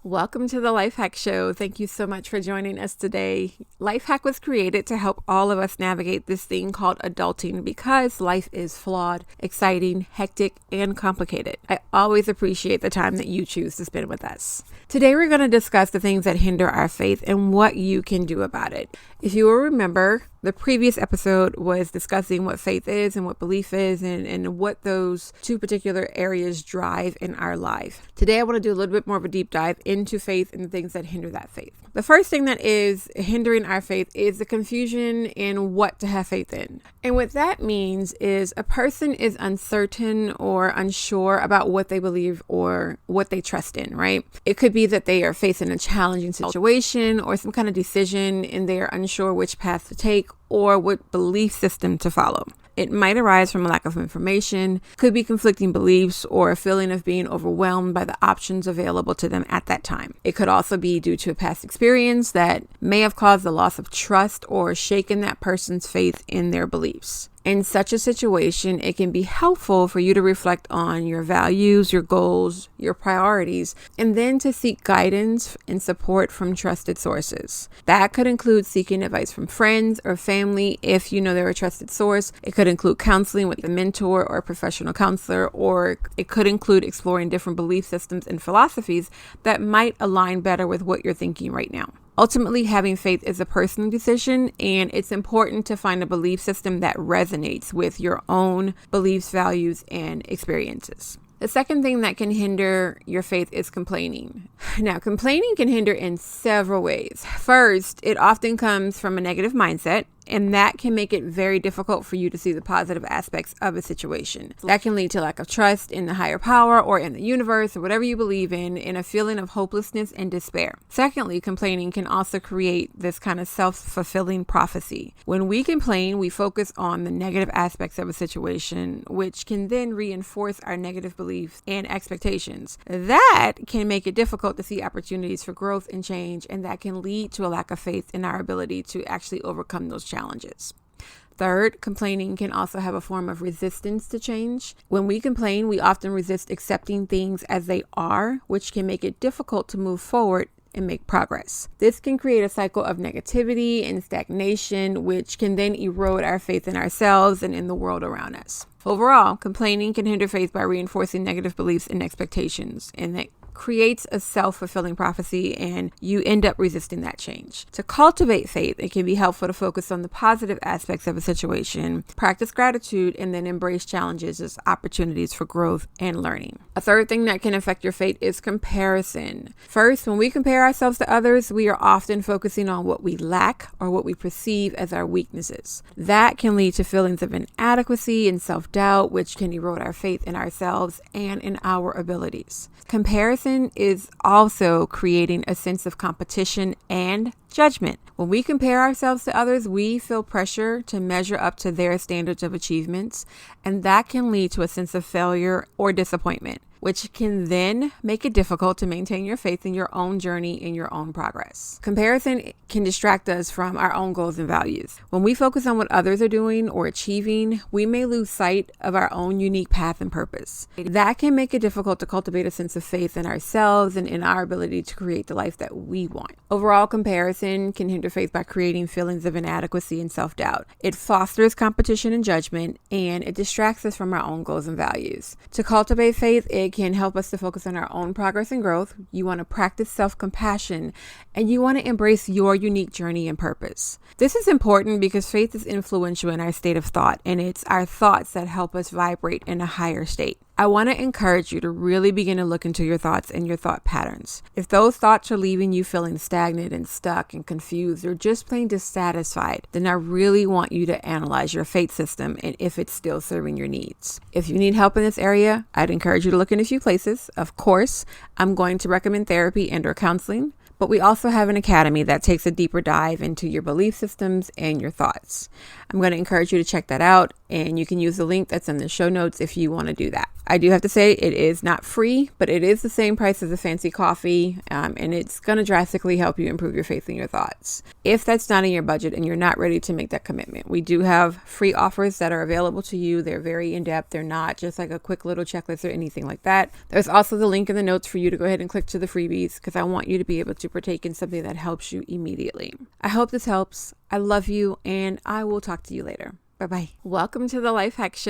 Welcome to the LifeHack Show. Thank you so much for joining us today. LifeHack was created to help all of us navigate this thing called adulting because life is flawed, exciting, hectic, and complicated. I always appreciate the time that you choose to spend with us. Today we're going to discuss the things that hinder our faith and what you can do about it. If you will remember, the previous episode was discussing what faith is and what belief is and what those two particular areas drive in our life. Today I want to do a little bit more of a deep dive into faith and the things that hinder that faith. The first thing that is hindering our faith is the confusion in what to have faith in. And what that means is a person is uncertain or unsure about what they believe or what they trust in, right? It could be that they are facing a challenging situation or some kind of decision and they are unsure which path to take or what belief system to follow. It might arise from a lack of information, could be conflicting beliefs, or a feeling of being overwhelmed by the options available to them at that time. It could also be due to a past experience that may have caused the loss of trust or shaken that person's faith in their beliefs. In such a situation, it can be helpful for you to reflect on your values, your goals, your priorities, and then to seek guidance and support from trusted sources. That could include seeking advice from friends or family if you know they're a trusted source. It could include counseling with a mentor or a professional counselor, or it could include exploring different belief systems and philosophies that might align better with what you're thinking right now. Ultimately, having faith is a personal decision, and it's important to find a belief system that resonates with your own beliefs, values, and experiences. The second thing that can hinder your faith is complaining. Now, complaining can hinder in several ways. First, it often comes from a negative mindset, and that can make it very difficult for you to see the positive aspects of a situation. That can lead to lack of trust in the higher power or in the universe or whatever you believe in a feeling of hopelessness and despair. Secondly, complaining can also create this kind of self-fulfilling prophecy. When we complain, we focus on the negative aspects of a situation, which can then reinforce our negative beliefs and expectations. That can make it difficult to see opportunities for growth and change, and that can lead to a lack of faith in our ability to actually overcome those challenges. Third, complaining can also have a form of resistance to change. When we complain, we often resist accepting things as they are, which can make it difficult to move forward and make progress. This can create a cycle of negativity and stagnation, which can then erode our faith in ourselves and in the world around us. Overall, complaining can hinder faith by reinforcing negative beliefs and expectations, and that creates a self-fulfilling prophecy, and you end up resisting that change. To cultivate faith, it can be helpful to focus on the positive aspects of a situation, practice gratitude, and then embrace challenges as opportunities for growth and learning. A third thing that can affect your faith is comparison. First, when we compare ourselves to others, we are often focusing on what we lack or what we perceive as our weaknesses. That can lead to feelings of inadequacy and self-doubt, which can erode our faith in ourselves and in our abilities. Comparison is also creating a sense of competition and judgment. When we compare ourselves to others, we feel pressure to measure up to their standards of achievements, and that can lead to a sense of failure or disappointment, which can then make it difficult to maintain your faith in your own journey and your own progress. Comparison can distract us from our own goals and values. When we focus on what others are doing or achieving, we may lose sight of our own unique path and purpose. That can make it difficult to cultivate a sense of faith in ourselves and in our ability to create the life that we want. Overall, comparison can hinder faith by creating feelings of inadequacy and self-doubt. It fosters competition and judgment, and it distracts us from our own goals and values. To cultivate faith, it can help us to focus on our own progress and growth. You want to practice self-compassion, and you want to embrace your unique journey and purpose. This is important because faith is influential in our state of thought, and it's our thoughts that help us vibrate in a higher state. I want to encourage you to really begin to look into your thoughts and your thought patterns. If those thoughts are leaving you feeling stagnant and stuck and confused or just plain dissatisfied, then I really want you to analyze your faith system and if it's still serving your needs. If you need help in this area, I'd encourage you to look in a few places. Of course, I'm going to recommend therapy and/or counseling, But we also have an academy that takes a deeper dive into your belief systems and your thoughts. I'm going to encourage you to check that out, and you can use the link that's in the show notes if you want to do that. I do have to say it is not free, but it is the same price as a fancy coffee, and it's going to drastically help you improve your faith and your thoughts. If that's not in your budget and you're not ready to make that commitment, we do have free offers that are available to you. They're very in-depth. They're not just like a quick little checklist or anything like that. There's also the link in the notes for you to go ahead and click to the freebies, because I want you to be able to partake in something that helps you immediately. I hope this helps. I love you, and I will talk to you later. Bye-bye. Welcome to the Life Hack Show.